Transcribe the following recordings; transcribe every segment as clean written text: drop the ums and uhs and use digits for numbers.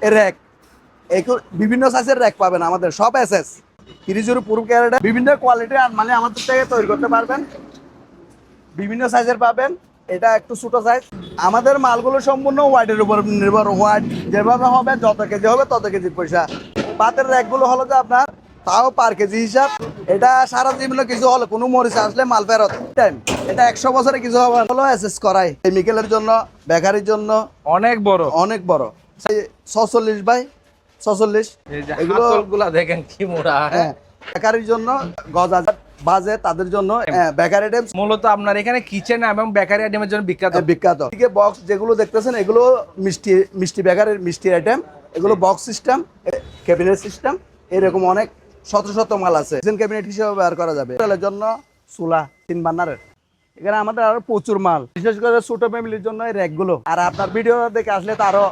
Rack, বিভিন্ন সাইজের rack পাবেন আমাদের সব এসএস 30 পুরো ক্যারেটে বিভিন্ন কোয়ালিটির মানে আমাদের থেকে তৈরি করতে পারবেন, বিভিন্ন সাইজের পাবেন। এটা একটু ছোট সাইজ। আমাদের মালগুলো সম্পূর্ণ ওয়াইডের উপর নির্ভর, ওয়াইড যেভাবে হবে যত কেজি হবে তত কেজি পয়সা। পাতের র্যাকগুলো হলো যে আপনার তাও পার কেজি হিসাব। এটা সারা জীবনে কিছু হলো কোনো মরিচ আসলে মাল ফেরত টাইম। এটা 100 বছরে কিছু হবে হলো এসএস করাই কেমিক্যালের জন্য, বেকারির জন্য অনেক বড়, অনেক বড় 46 বাই 46। এগুলো দেখেন কি মোড়া। হ্যাঁ, বেকারির জন্য গজা বাজে তাদের জন্য বেকারি আইটেম। মূলত আপনার এখানে কিচেন এবং বেকারি আইটেমের জন্য বিখ্যাত। বিখ্যাত এদিকে বক্স যেগুলো দেখতেছেন এগুলো মিষ্টি বেকারির মিষ্টি আইটেম। এগুলো বক্স সিস্টেম, ক্যাবিনেট সিস্টেম, এরকম অনেক শত মাল আছে। কিচেন ক্যাবিনেট হিসেবে ব্যবহার করা যাবে। হোটেলের জন্য চুলা 3 বার্নারের। এখানে আমাদের আরো প্রচুর মাল, বিশেষ করে ছোট ফ্যামিলির জন্য এই র্যাকগুলো। আর আপনার ভিডিও দেখে আসলে তো আরো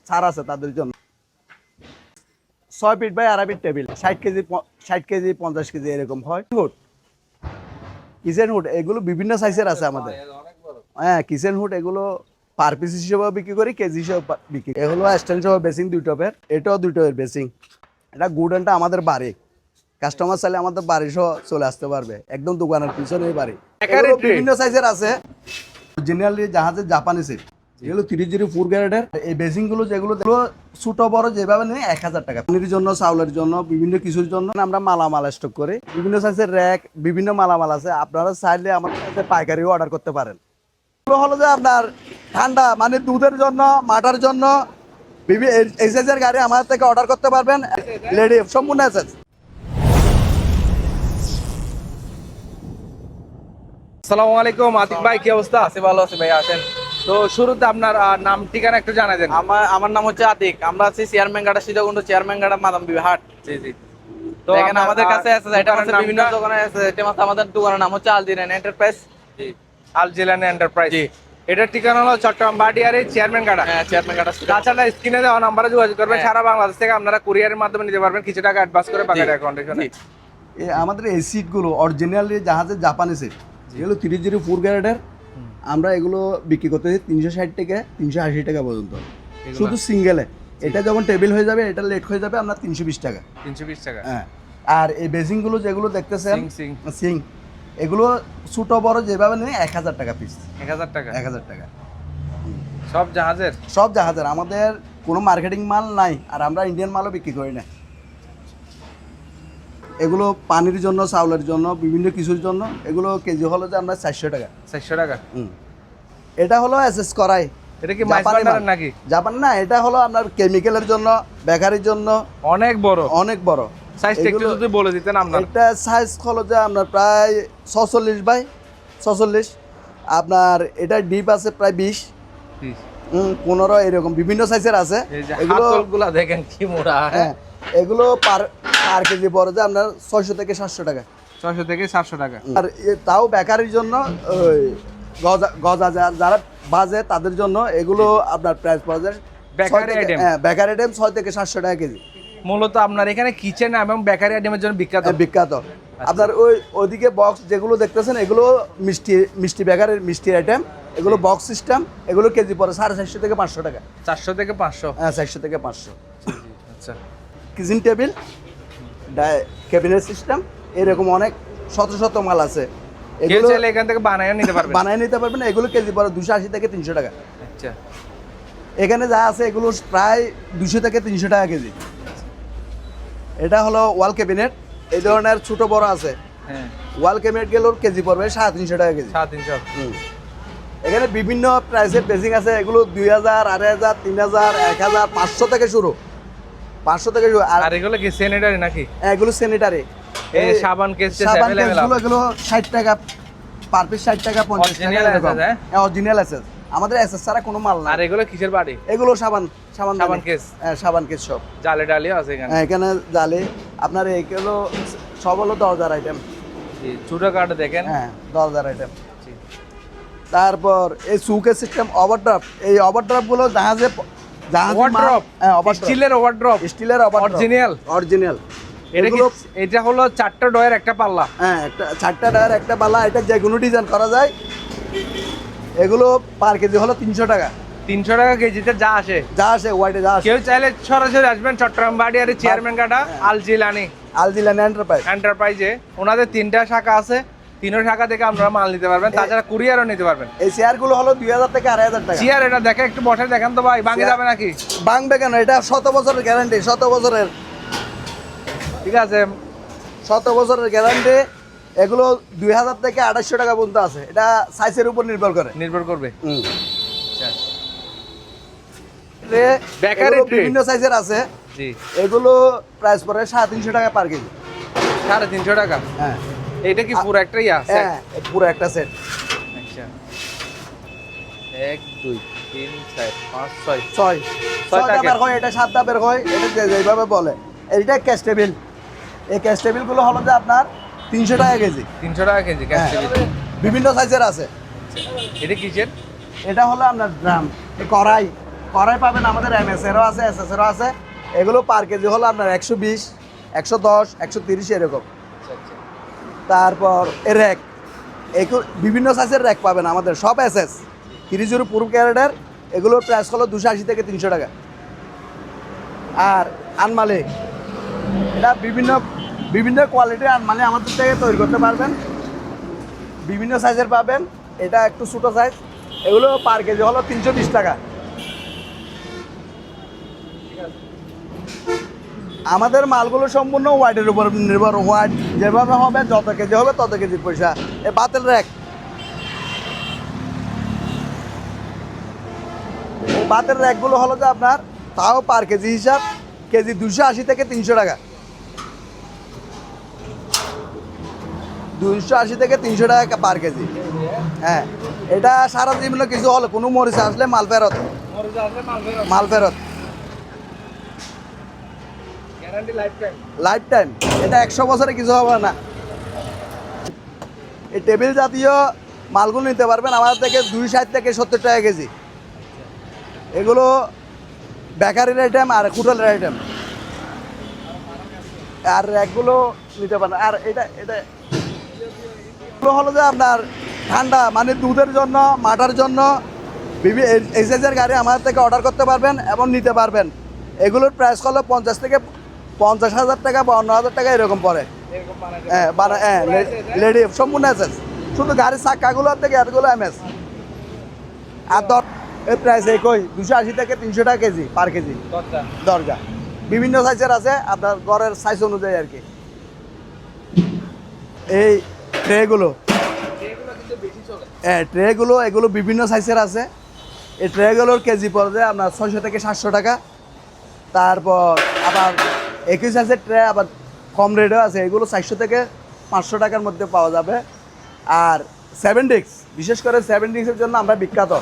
ছাড় আছে তাদের জন্য। 6 feet by 2.5 feet table, 60 kg 50 kg এরকম হয়। কিচেন হুড এগুলো বিভিন্ন সাইজের আছে আমাদের। হ্যাঁ, কিচেন হুড এগুলো পার পিস হিসেবে বিক্রি করি, কেজি হিসেবে বিক্রি। এ হলো স্ট্যান্ড সহ বেসিং 2 টপের, এটাও 2 টপের বেসিং। এটা গুডেনটা আমাদের বাড়ি, কাস্টমার চাইলে আমাদের বাড়ি সহ চলে আসতে পারবে, একদম দোকানের পিছনে বাড়ি। এগুলো বিভিন্ন সাইজের আছে। জেনারেলি জাহাজের জাপানি সেট, যেগুলো 30 গ্রেডের। এই বেসিং গুলো যেগুলো ছোট বড় যেভাবে নেই 1000 টাকা। পানির জন্য, চাউলের জন্য, বিভিন্ন কিছুর জন্য আমরা মালামাল স্টক করি। বিভিন্ন সাইজের র্যাক, বিভিন্ন মালামাল আছে। আপনারা চাইলে আমাদের কাছে পাইকারিও অর্ডার করতে পারেন। এগুলো হলো যে আপনার ঠান্ডা মানে দুধের জন্য, মাটার জন্য এই সাইজের গাড়ি আমাদের থেকে অর্ডার করতে পারবেন। লেডি সম্পূর্ণ এসএস। আসসালামু আলাইকুম আতিক ভাই, কি অবস্থা? আছি, ভালো আছি ভাই। আসেন। তো শুরুতে আপনার নাম ঠিকানা একটু জানাই দেন। আমার নাম হচ্ছে আতিক। আমরা আছি চেয়ারম্যানগাড়া, সীতাকুণ্ড চেয়ারম্যানগাড়া, মাদামবিবি হাট। জি জি। তো এখানে আমাদের কাছে আছে, এটা আছে বিভিন্ন দোকানে আছে। এটা আমাদের দোকানের নাম হচ্ছে আলদিরান এন্টারপ্রাইজ। জি, আলজিলান এন্টারপ্রাইজ। জি। এটার ঠিকানা হলো চট্টগ্রাম বাডিয়ারি চেয়ারম্যানগাড়া। হ্যাঁ, চেয়ারম্যানগাড়া। তাছাড়া স্ক্রিনে দেওয়া নাম্বারে যোগাযোগ করবেন। হ্যাঁ। সারা বাংলাদেশ থেকে আপনারা কুরিয়ারের মাধ্যমে নিতে পারবেন, কিছু টাকা অ্যাডভান্স করে বাকি অ্যাকাউন্টে। আমাদের এই সিটগুলো অরিজিনালি জাহাজের জাপানি সিট, যেগুলো 30 গ্রেডের। আমরা এগুলো বিক্রি করতে 360 থেকে 380 টাকা পর্যন্ত, শুধু সিঙ্গেলে। এটা যখন টেবিল হয়ে যাবে, এটা লেট হয়ে যাবে আপনার 320 টাকা। 320 টাকা। হ্যাঁ। আর এই বেসিংগুলো যেগুলো দেখতেছেন সিং, এগুলো ছোট বড় যেভাবে নেই 1000 টাকা পিস। 1000 টাকা। 1000 টাকা সব জাহাজের। সব জাহাজের। আমাদের কোনো মার্কেটিং মাল নাই, আর আমরা ইন্ডিয়ান মালও বিক্রি করি না। এগুলো পানির জন্য, চাউলের জন্য, বিভিন্ন কিছুর জন্য। এগুলো কেজি হলো যে আমরা 400 টাকা। 400 টাকা। এটা হলো এসএস করাই। এটা কি মাইসবান্ডারের নাকি? জাপান না, এটা হলো আপনার কেমিক্যালের জন্য, বেকারির জন্য। অনেক বড়, অনেক বড় সাইজটা একটু যদি বলে দিতেন আপনার। এটা সাইজ হলো যে আপনার প্রায় 46 বাই 46। আপনার এটা ডিপ আছে প্রায় 20, 15 এরকম বিভিন্ন সাইজের আছে। এগুলো দেখেন কি মোড়া। হ্যাঁ, এগুলো পার কেজি পড়ে যে আপনার 600 থেকে 700 টাকা। 600 থেকে 700 টাকা। আর তাও বেকারির জন্য ওই গজা যারা বাজে তাদের জন্য এগুলো আপনার প্রাইস পড়ে যায় বেকারি আইটেম। হ্যাঁ, বেকারি আইটেম 6 থেকে 700 টাকা কেজি। মূলত আপনার এখানে কিচেন এবং বেকারি আইটেমের জন্য বিখ্যাত। বিখ্যাত। আপনার ওইদিকে বক্স যেগুলো দেখতেছেন এগুলো মিষ্টি বেকারির মিষ্টি আইটেম। এগুলো বক্স সিস্টেম, এগুলো কেজি পড়ে 450 থেকে 500 টাকা। 400 থেকে 500। হ্যাঁ, 400 থেকে 500। আচ্ছা। কিচেন টেবিল, ক্যাবিনেট সিস্টেম, এরকম অনেক শত মাল আছে। এগুলো চাইলে এখান থেকে বানায় নিতে পারবেন। এগুলো কেজি পড়ে 280 থেকে 300 টাকা। আচ্ছা। এখানে যা আছে এগুলো প্রায় 200 থেকে 300 টাকা কেজি। এটা হলো ওয়াল ক্যাবিনেট, এই ধরনের ছোট বড় আছে। হ্যাঁ, ওয়াল ক্যাবিনেট গেলে কেজি পড়বে 350 টাকা কেজি। 350। এখানে বিভিন্ন প্রাইসের বেসিং আছে। এগুলো 2000, 2500, 3000, 1000, 500 থেকে শুরু। 500 থেকে শুরু। আর এগুলো কি স্যানিটারি নাকি? এগুলো স্যানিটারি। এই সাবান কেস এগুলো 60 টাকা পার পিস, 60 টাকা 50 টাকা এরকম। হ্যাঁ, অরিজিনাল আছে। আমাদের এসএস ছাড়া কোনো মাল না। আর এগুলো কিসের বাড়ি? এগুলো সাবান কেস। হ্যাঁ, সাবান কেস সব। জালে ডালিও আছে এখানে। হ্যাঁ, এখানে জালে আপনার এগুলো সব হলো 10,000 আইটেম। জি, ছোটো কার্ড দেখেন। হ্যাঁ, 10,000 আইটেম। তারপর এই সুকেস সিস্টেম, ওভারড্রপ। এই ওভারড্রপ গুলো জাহাজে ওভারড্রপ। হ্যাঁ, স্টিলের ওভারড্রপ। স্টিলের ওভারড্রপ অরিজিনাল। এটা হলো 4টা ডয়ের একটা পাল্লা। হ্যাঁ, একটা 4টা ডয়ের একটা পাল্লা। এটা যে কোনো ডিজাইন করা যায়। এগুলো পার কেজি হলো 300 টাকা। 300 টাকা কেজিতে যা আসে। যা আসে হোয়াইটে যা আসে। কেউ চাইলে সরাসরি আসবেন চট্টগ্রাম বাড়িয়ারি চেয়ারম্যান কাটা আল জিলানি আলজিলান এন্টারপ্রাইজ। এন্টারপ্রাইজে ওনাদের 3টা শাখা আছে, 3টা শাখা থেকে আপনারা মাল নিতে পারবেন, তাছাড়া কুরিয়ারও নিতে পারবেন। এই চেয়ারগুলো হলো 2000 থেকে 2500 টাকা। চেয়ার এটা দেখে একটু বসে দেখেন তো ভাই, ভাঙে যাবে নাকি? ভাঙবে কেন? এটা 100 বছরের গ্যারান্টি, 100 বছরের, ঠিক আছে। 100 বছরের গ্যারান্টি। এগুলো 2000 থেকে 2800 টাকা পর্যন্ত আছে। এটা সাইজের উপর নির্ভর করে। নির্ভর করবে। আচ্ছা। ট্রে বেকারি এগুলো ট্রে। বিভিন্ন সাইজের আছে। জি। এগুলো প্রাইস পড়ে 350 টাকা পার কেজি। 350 টাকা। হ্যাঁ এইটা কি পুরো একটাই আছে? হ্যাঁ, পুরো একটা সেট। আচ্ছা। 1 2 3 4 5 6 ছয় ছয়টা ধাপের হয়, এটা 7 ধাপের হয়, এটা যেভাবে বলে। এটা ক্যাশ টেবিল। এই ক্যাশ টেবিলগুলো হলো যে আপনার 300 টাকা কেজি। 300 টাকা কেজি ক্যাশ হ্যাঁ, টেবিল। বিভিন্ন সাইজের আছে। এটা কিসের? এটা হলো আপনার ড্রাম। এই কড়াই পাবেন আমাদের এমএস এরও আছে, এসএস এরও আছে। এগুলো পার কেজি হলো আপনার 120, 110, 130 এরকম। তারপর র্যাক, বিভিন্ন সাইজের র্যাক পাবেন আমাদের, সব এসএস 30 পূর্ব ক্যারেটের। এগুলোর প্রাইস হলো 280 থেকে 300 টাকা। আর আনমালি, এটা বিভিন্ন কোয়ালিটির আনমালি আমাদের থেকে তৈরি করতে পারবেন, বিভিন্ন সাইজের পাবেন। এটা একটু ছোটো সাইজ। এগুলো পার কেজি হলো 320 টাকা। আমাদের মালগুলো সম্পূর্ণ ওয়াইটের উপর নির্ভর। ওয়াইট যেভাবে হবে, যত কেজি হবে তত কেজি পয়সা। এ বাতেল র্যাক, বাতের র্যাকগুলো হলো যে আপনার তাও পার কেজি হিসাব, কেজি 280 থেকে 300 টাকা। 280 থেকে 300 টাকা পার কেজি। হ্যাঁ, এটা সারা জীবনে কিছু হলে কোনো মরিচা আসলে মাল ফেরত। মাল ফেরত guarantee life time. Life time. এটা 100 বছরে কিছু হবে না। এই টেবিল জাতীয় মালগুলো নিতে পারবেন আমাদের থেকে 260 থেকে 70 টাকা কেজি। এগুলো বেকারির আইটেম আর হোটেলের আইটেম। আর র্যাকগুলো নিতে পারেন। আর এটা এগুলো হলো যে আপনার ঠান্ডা, মানে দুধের জন্য, মাটার জন্য এই সাইজের গাড়ি আমাদের থেকে অর্ডার করতে পারবেন এবং নিতে পারবেন। এগুলোর প্রাইস হলো 50 থেকে 50,000 টাকা, 52,000 টাকা এরকম পড়ে। হ্যাঁ, লেডি সম্পূর্ণ এসএস। শুধু গাড়ির চাক্কাগুলো থেকে এতগুলো এমএস। আর এই প্রাইস একই 280 থেকে 300 টাকা কেজি পার কেজি। দরজা বিভিন্ন সাইজের আছে, আপনার ঘরের সাইজ অনুযায়ী আর কি। এই ট্রেগুলো, হ্যাঁ ট্রেগুলো, এগুলো বিভিন্ন সাইজের আছে। এই ট্রেগুলোর কেজি পড়বে আপনার 600 থেকে 700 টাকা। তারপর আবার একই সাইজের ট্রে আবার কম রেটও আছে। এগুলো 400 থেকে 500 টাকার মধ্যে পাওয়া যাবে। আর 7 ডিস্ক, বিশেষ করে 7 ডিস্কের জন্য আমরা বিখ্যাত।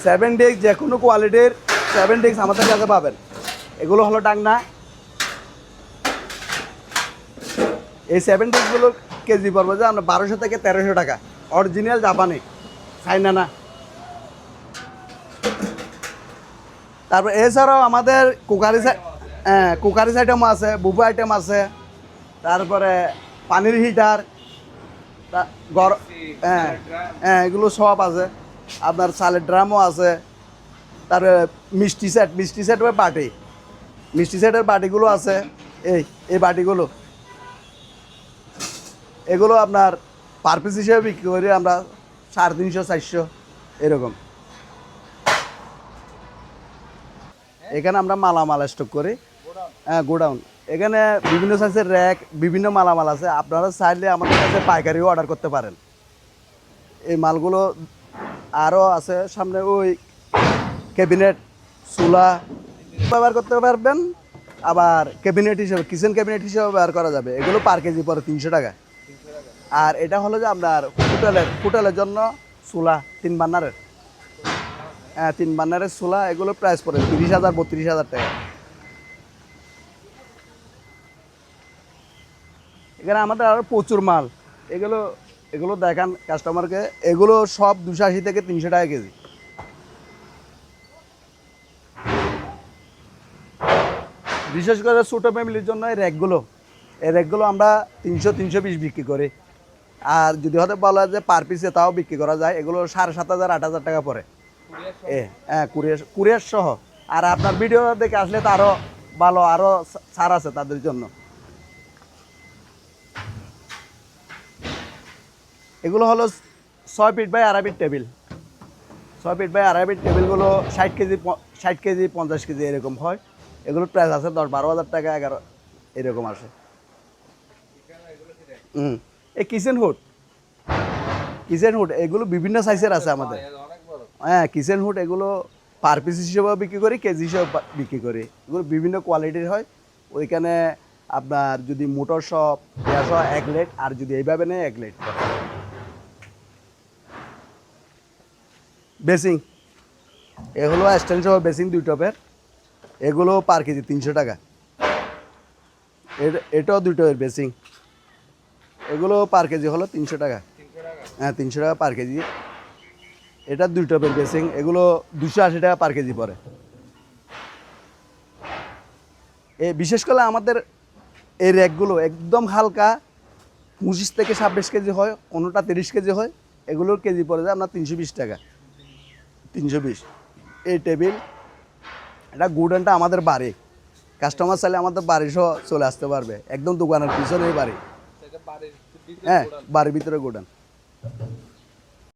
7 ডিস্ক যে কোনো কোয়ালিটির 7 ডিস্ক আমাদের কাছে পাবেন। এগুলো হলো ডাংনা। এই 7 ডিস্কগুলো কেজি পড়বে যে আমরা 1200 থেকে 1300 টাকা। অরিজিনাল জাপানি, চাইনা না। তারপর এছাড়াও আমাদের কুকারিস আইটেম আছে, বুফে আইটেম আছে। তারপরে পানির হিটার, হ্যাঁ হ্যাঁ এগুলো সব আছে। আপনার চালের ড্রামও আছে। তারপরে মিষ্টি সেট বাটি, মিষ্টি সেটের বাটিগুলো আছে। এই বাটিগুলো, এগুলো আপনার পার পিস হিসেবে বিক্রি করি আমরা 350, 400 এরকম। এখানে আমরা মালামাল স্টক করি। হ্যাঁ, গোডাউন। এখানে বিভিন্ন সাইজের র্যাক, বিভিন্ন মালামাল আছে। আপনারা চাইলে আমাদের কাছে পাইকারিও অর্ডার করতে পারেন। এই মালগুলো আরও আছে সামনে। ওই ক্যাবিনেট, চুলা ব্যবহার করতে পারবেন। আবার ক্যাবিনেট হিসেবে, কিচেন ক্যাবিনেট হিসেবে ব্যবহার করা যাবে। এগুলো পার কেজি পরে 300 টাকা। আর এটা হলো যে আপনার হোটেলের জন্য চুলা 3 বার্নারের। হ্যাঁ, 3 বার্নারের চুলা। এগুলো প্রাইস পড়ে 30,000, 32,000 টাকা। এখানে আমাদের আরও প্রচুর মাল। এগুলো দেখান কাস্টমারকে। এগুলো সব 280 থেকে 300 টাকা কেজি। বিশেষ করে ছোটো ফ্যামিলির জন্য এই র্যাকগুলো আমরা 300-320 বিক্রি করি। আর যদি হয়তো বলা যায় পার পিসে, তাও বিক্রি করা যায়। এগুলো 7,500, 8,000 টাকা পড়ে। হ্যাঁ, কুরিয়ার সহ। আর আপনার ভিডিও দেখে আসলে তো আরো ভালো, আরো ছাড় আছে তাদের জন্য। এগুলো হলো 6 feet by 2.5 feet table. 6 feet by 2.5 feet টেবিলগুলো 60 কেজি 50 কেজি এরকম হয়। এগুলোর প্রাইস আছে 10-12 হাজার টাকা, 11 এরকম আসে। এই কিচেন হুড এগুলো বিভিন্ন সাইজের আছে আমাদের। হ্যাঁ, কিচেন হুড এগুলো পার পিস হিসেবেও বিক্রি করি, কেজি হিসেবে বিক্রি করি। এগুলো বিভিন্ন কোয়ালিটির হয়। ওইখানে আপনার যদি মোটর সহ 1 লেট, আর যদি এইভাবে নেয় 1 লেট। বেসিং এগুলো স্ট্যান্ড সহ বেসিং 2 টপের, এগুলো পার কেজি 300 টাকা। এটাও 2 টপের বেসিং, এগুলো পার কেজি হলো 300 টাকা। হ্যাঁ, 300 টাকা পার কেজি। এটা 2 টপের বেসিং, এগুলো 280 টাকা পার কেজি পড়ে। বিশেষ করে আমাদের এই র্যাকগুলো একদম হালকা, 25 থেকে 26 কেজি হয়, কোনোটা 30 কেজি হয়। এগুলোর কেজি পড়ে যায় আপনার 320 টাকা, 320। এই টেবিল, এটা গুডানটা আমাদের বাড়ি। কাস্টমার চাইলে আমাদের বাড়ি সহ চলে আসতে পারবে, একদম দোকানের পিছনেই বাড়ি। হ্যাঁ, বাড়ির ভিতরে গুডান।